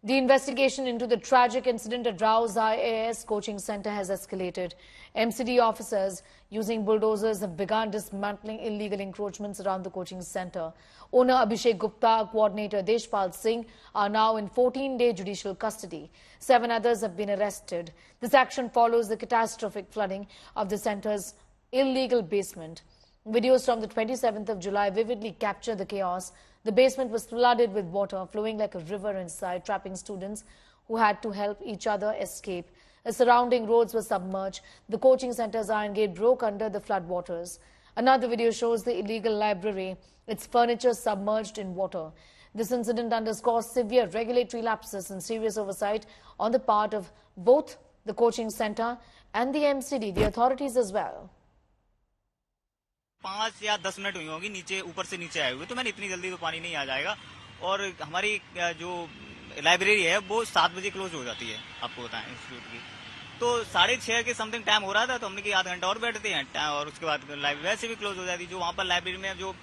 The investigation into the tragic incident at Rao's IAS coaching center has escalated. MCD officers using bulldozers have begun dismantling illegal encroachments around the coaching center. Owner Abhishek Gupta, coordinator Deshpal Singh are now in 14-day judicial custody. 7 others have been arrested. This action follows the catastrophic flooding of the center's illegal basement. Videos from the 27th of July vividly capture the chaos. The basement was flooded with water flowing like a river inside, trapping students who had to help each other escape. The surrounding roads were submerged. The coaching center's iron gate broke under the floodwaters. Another video shows the illegal library, its furniture submerged in water. This incident underscores severe regulatory lapses and serious oversight on the part of both the coaching center and the MCD, the authorities as well. 5 या 10 minute हुई होगी नीचे ऊपर से नीचे आए हुए, तो मैंने इतनी जल्दी तो पानी नहीं आ जाएगा। और हमारी जो लाइब्रेरी है वो 7 बजे क्लोज हो जाती है, आपको बताएं इंस्टीट्यूट की। तो 6:30 के समथिंग टाइम हो रहा था, तो हमने कि आधा घंटा और बैठते हैं और उसके बाद लाइब्रेरी वैसे भी क्लोज हो जाती है। जो वहाँ पर लाइब्रेरी में जो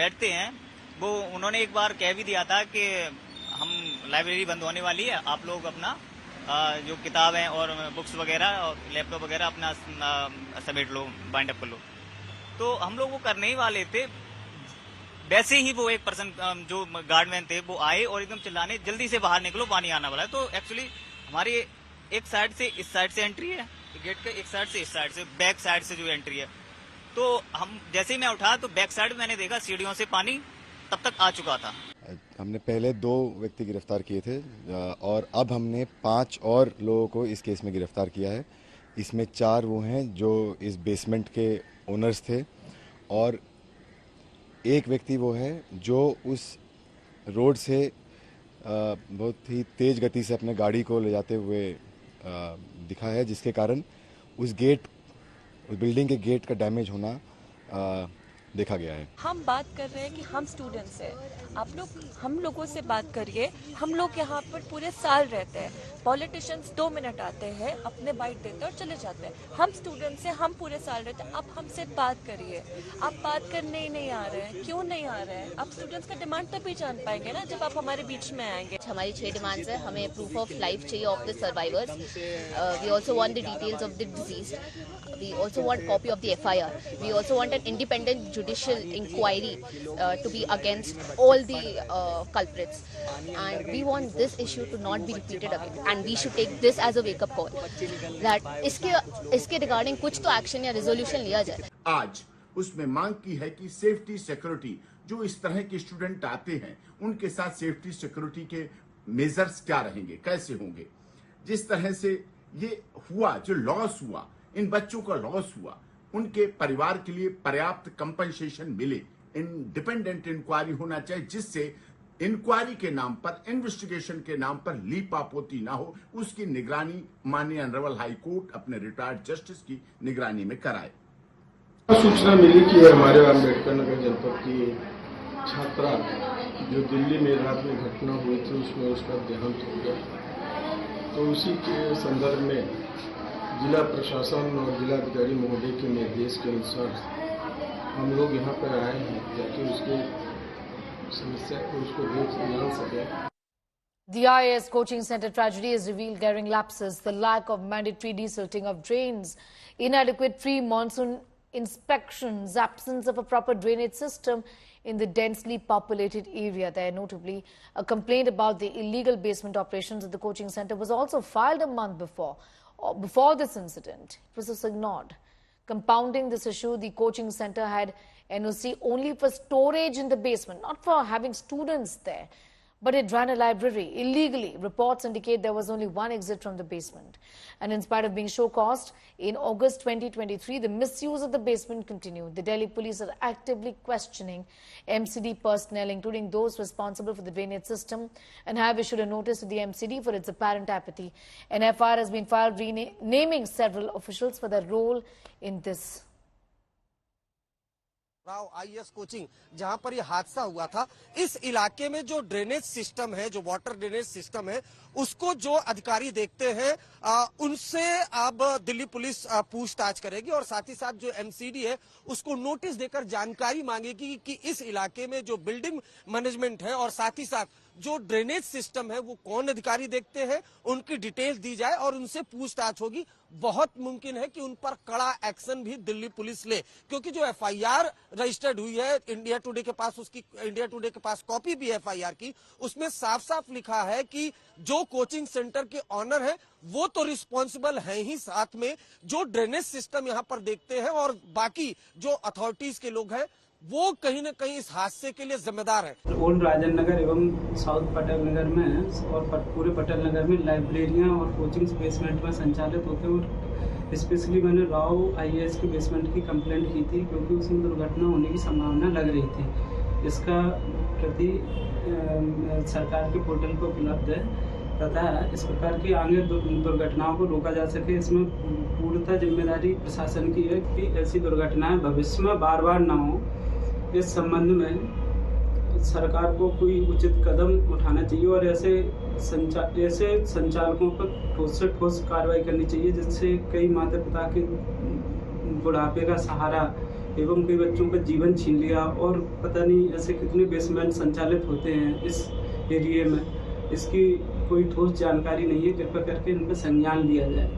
बैठते हैं वो उन्होंने एक बार कह भी दिया था कि हम लाइब्रेरी बंद होने वाली है, आप लोग अपना जो किताबें और बुक्स वगैरह और लैपटॉप वगैरह अपना समेट लो, बाइंड अप कर लो। तो हम लोग वो करने ही वाले थे, वैसे ही वो एक पर्सन जो गार्डमैन थे वो आए और एकदम चिल्लाने, जल्दी से बाहर निकलो, पानी आने वाला है। तो एक्चुअली हमारी एक साइड से इस साइड से एंट्री है गेट के, एक साइड से इस साइड से, बैक साइड से जो एंट्री है। तो हम जैसे ही मैं उठा तो बैक साइड मैंने देखा सीढ़ियों से पानी तब तक आ चुका था। हमने पहले 2 व्यक्ति गिरफ्तार किए थे और अब हमने 5 और लोगों को इस केस में गिरफ्तार किया है। इसमें 4 वो हैं जो इस बेसमेंट के ओनर्स थे और एक व्यक्ति वो है जो उस रोड से बहुत ही तेज गति से अपने गाड़ी को ले जाते हुए दिखा है, जिसके कारण उस बिल्डिंग के गेट का डैमेज होना देखा गया है। हम बात कर रहे हैं कि हम स्टूडेंट्स हैं, आप लोग हम लोगों से बात करिए। हम लोग यहाँ पर पूरे साल रहते हैं, पॉलिटिशियंस 2 मिनट आते हैं, अपने बाइट देते हैं और चले जाते हैं। हम स्टूडेंट्स हैं, हम पूरे साल रहते हैं। आप हमसे बात करिए। आप बात करने ही नहीं आ रहे हैं, क्यों नहीं आ रहे हैं? आप स्टूडेंट्स का डिमांड तभी जान पाएंगे ना जब आप हमारे बीच में आएंगे। हमारी 6 डिमांड्स है। हमें प्रूफ ऑफ लाइफ चाहिए of the survivors. We also want the details of the diseased. We also want copy of the FIR. We also want an independent judicial inquiry to be against all the culprits. And we want this issue to not be repeated again. And we should take this as a wake-up call. That इसके regarding कुछ तो action या resolution लिया जाए। आज उसमें मांग की है कि सेफ्टी सिक्योरिटी, जो इस तरह के स्टूडेंट आते हैं उनके साथ सेफ्टी सिक्योरिटी के मेजर्स क्या रहेंगे, कैसे होंगे। जिस तरह से ये हुआ, जो लॉस हुआ, इन बच्चों का लॉस हुआ, उनके परिवार के लिए पर्याप्त कंपनसेशन मिले। इंडिपेंडेंट इंक्वायरी होना चाहिए, जिससे इंक्वायरी के नाम पर, इन्वेस्टिगेशन के नाम पर लीपापोती ना हो। उसकी निगरानी माननीय ऑनरेबल हाई कोर्ट अपने रिटायर्ड जस्टिस की निगरानी में कराए। सूचना मिली कि हमारे अम्बेडकर नगर जनपद की छात्रा जो दिल्ली में रात में घटना हुई थी उसमें उसका देहांत हो गया। तो उसी के संदर्भ में जिला प्रशासन और जिलाधिकारी महोदय के निर्देश के अनुसार हम लोग यहाँ पर आए हैं ताकि उसके समस्या को उसको जान सके। The IAS coaching center tragedy has revealed glaring lapses, the lack of mandatory desilting of drains, inadequate pre-monsoon inspections, absence of a proper drainage system in the densely populated area there. Notably, a complaint about the illegal basement operations at the coaching center was also filed a month before. Before this incident, it was just ignored. Compounding this issue, the coaching center had NOC only for storage in the basement, not for having students there. But it ran a library illegally. Reports indicate there was only one exit from the basement. And in spite of being show-caused, in August 2023, the misuse of the basement continued. The Delhi police are actively questioning MCD personnel, including those responsible for the drainage system, and have issued a notice to the MCD for its apparent apathy. An FIR has been filed naming several officials for their role in this. Rao IAS coaching जहां पर यह हादसा हुआ था, इस इलाके में जो ड्रेनेज सिस्टम है, जो वाटर ड्रेनेज सिस्टम है, उसको जो अधिकारी देखते हैं उनसे अब दिल्ली पुलिस पूछताछ करेगी और साथ ही साथ जो एमसीडी है उसको नोटिस देकर जानकारी मांगेगी कि इस इलाके में जो बिल्डिंग मैनेजमेंट है और साथ ही साथ जो ड्रेनेज सिस्टम है वो कौन अधिकारी देखते हैं, उनकी डिटेल दी जाए और उनसे पूछताछ होगी। बहुत मुमकिन है कि उन पर कड़ा एक्शन भी दिल्ली पुलिस ले, क्योंकि जो एफआईआर रजिस्टर्ड हुई है, इंडिया टुडे के पास कॉपी भी एफआईआर की, उसमें साफ साफ लिखा है कि जो कोचिंग सेंटर के ऑनर है वो तो रिस्पॉन्सिबल है ही, साथ में जो ड्रेनेज सिस्टम यहाँ पर देखते हैं और बाकी जो अथॉरिटीज के लोग हैं वो कहीं न कहीं इस हादसे के लिए जिम्मेदार है। ओल्ड राजन नगर एवं साउथ पटेल नगर में और पूरे पटेल नगर में लाइब्रेरियां और कोचिंग बेसमेंट में संचालित होते हैं और स्पेशली मैंने राव आईएएस के बेसमेंट की कंप्लेंट की थी, क्योंकि उसमें दुर्घटना होने की संभावना लग रही थी। इसका प्रति सरकार के पोर्टल पर उपलब्ध है तथा इस प्रकार की आगे दुर्घटनाओं को रोका जा सके, इसमें पूर्णतः जिम्मेदारी प्रशासन की है कि ऐसी दुर्घटनाएं भविष्य में बार बार ना हो। इस संबंध में सरकार को कोई उचित कदम उठाना चाहिए और ऐसे संचालकों पर ठोस से ठोस कार्रवाई करनी चाहिए, जिससे कई माता पिता के बुढ़ापे का सहारा एवं कई बच्चों का जीवन छीन लिया और पता नहीं ऐसे कितने बेसमेंट संचालित होते हैं इस एरिया में। इसकी कोई ठोस जानकारी नहीं है, कृपया करके इन पर संज्ञान लिया जाए।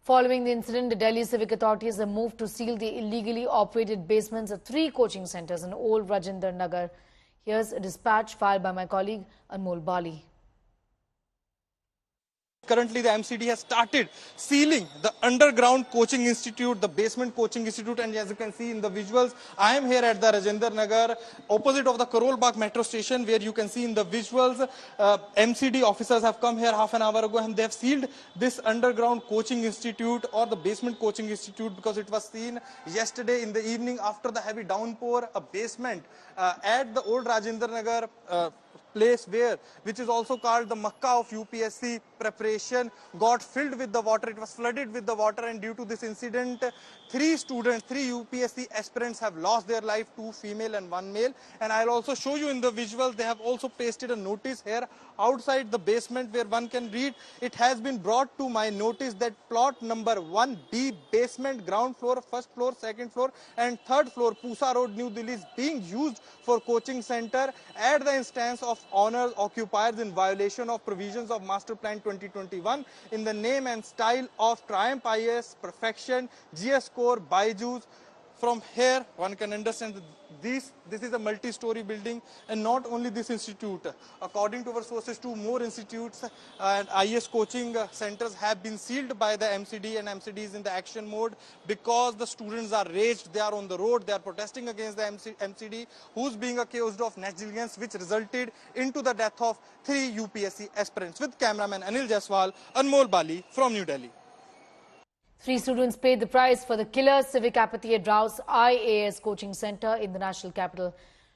Following the incident, the Delhi civic authorities have moved to seal the illegally operated basements of 3 coaching centers in Old Rajendra Nagar. Here's a dispatch filed by my colleague Anmol Bali. Currently, the MCD has started sealing the underground coaching institute, the basement coaching institute, and as you can see in the visuals, I am here at the Rajendra Nagar, opposite of the Karol Bagh metro station, where you can see in the visuals, MCD officers have come here half an hour ago and they have sealed this underground coaching institute or the basement coaching institute because it was seen yesterday in the evening after the heavy downpour. A basement at the Old Rajendra Nagar place which is also called the Makkah of UPSC preparation, got filled with the water. It was flooded with the water, and due to this incident, 3 UPSC aspirants have lost their life, 2 female and 1 male. And I'll also show you in the visuals, they have also pasted a notice here outside the basement where one can read, it has been brought to my notice that plot number 1B basement, ground floor, first floor, second floor and third floor, Pusa Road, New Delhi is being used for coaching center at the instance of owners occupiers in violation of provisions of Master Plan 2021 in the name and style of Triumph IAS, Perfection, GS Core, Byju's. From here, one can understand that this is a multi-story building, and not only this institute. According to our sources, 2 more institutes and IAS coaching centers have been sealed by the MCD, and MCD is in the action mode because the students are raged. They are on the road. They are protesting against the MCD, who's being accused of negligence, which resulted into the death of 3 UPSC aspirants. With cameraman Anil Jaiswal, Anmol Bali from New Delhi. 3 students paid the price for the killer civic apathy at Rao's IAS coaching center in the national capital.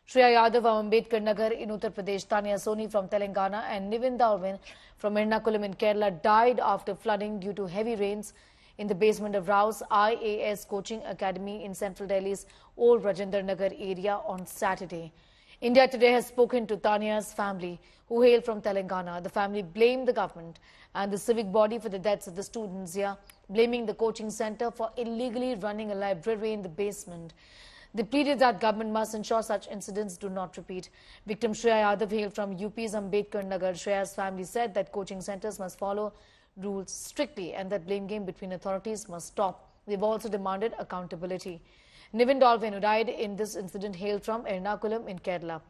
Shreya Yadav of Ambedkar Nagar in Uttar Pradesh, Tanya Soni from Telangana and Nivin Dalwin from Ernakulam in Kerala died after flooding due to heavy rains in the basement of Rao's IAS coaching academy in central Delhi's Old Rajendra Nagar area on Saturday. India Today has spoken to Tanya's family, who hail from Telangana. The family blamed the government and the civic body for the deaths of the students here, blaming the coaching center for illegally running a library in the basement. They pleaded that government must ensure such incidents do not repeat. Victim Shreya Yadav hailed from UP's Ambedkar Nagar. Shreya's family said that coaching centers must follow rules strictly and that blame game between authorities must stop. They've also demanded accountability. Nivin Dalwin, who died in this incident, hailed from Ernakulam in Kerala.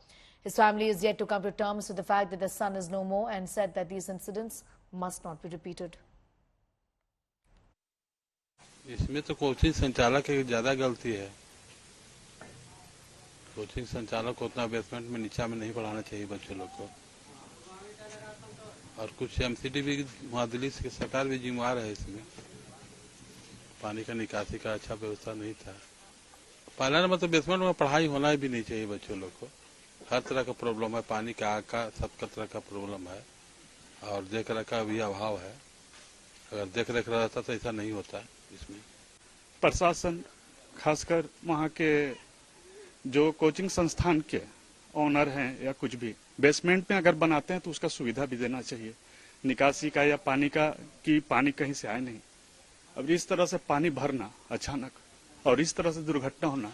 His family is yet to come to terms with the fact that the son is no more and said that these incidents must not be repeated. इसमें तो coaching संचालक की ज्यादा गलती है। Coaching संचालक को उतना बेसमेंट में नीचा में नहीं पढ़ाना चाहिए बच्चों लोग को। और कुछ एमसीडी भी वहाँ दिल्ली की सरकार भी जिम्मेवार है इसमें। पानी का निकासी का अच्छा व्यवस्था नहीं था। पहला नंबर तो बेसमेंट में पढ़ाई होना भी नहीं चाहिए बच्चों लोग को। हर तरह का प्रॉब्लम है, पानी का आग का सब तरह का प्रॉब्लम है और देख रेख का भी अभाव है। अगर देख रेख रहता तो ऐसा नहीं होता इसमें। प्रशासन खासकर वहाँ के जो कोचिंग संस्थान के ओनर हैं या कुछ भी बेसमेंट में अगर बनाते हैं तो उसका सुविधा भी देना चाहिए, निकासी का या पानी का, कि पानी कहीं से आए नहीं। अब इस तरह से पानी भरना अचानक और इस तरह से दुर्घटना होना,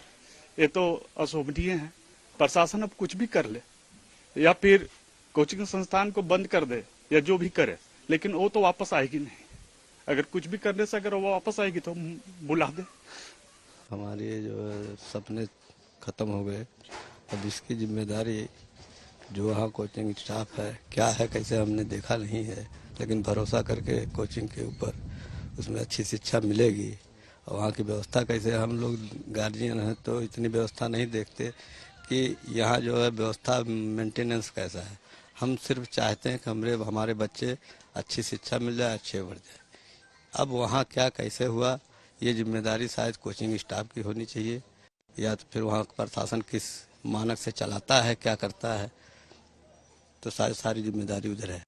ये तो अशोभनीय है। प्रशासन अब कुछ भी कर ले या फिर कोचिंग संस्थान को बंद कर दे या जो भी करे, लेकिन वो तो वापस आएगी नहीं। अगर कुछ भी करने से अगर वो वापस आएगी तो बुला दे। हमारे जो सपने खत्म हो गए, अब इसकी जिम्मेदारी जो वहाँ कोचिंग स्टाफ है क्या है कैसे हमने देखा नहीं है, लेकिन भरोसा करके कोचिंग के ऊपर उसमें अच्छी शिक्षा मिलेगी। और वहाँ की व्यवस्था कैसे, हम लोग गार्जियन हैं तो इतनी व्यवस्था नहीं देखते कि यहाँ जो है व्यवस्था मेंटेनेंस कैसा है। हम सिर्फ चाहते हैं कि हमारे बच्चे अच्छी शिक्षा मिल जाए, अच्छे बढ़ जाए। अब वहाँ क्या कैसे हुआ ये जिम्मेदारी शायद कोचिंग स्टाफ की होनी चाहिए, या तो फिर वहाँ प्रशासन किस मानक से चलाता है, क्या करता है, तो सारी जिम्मेदारी उधर है।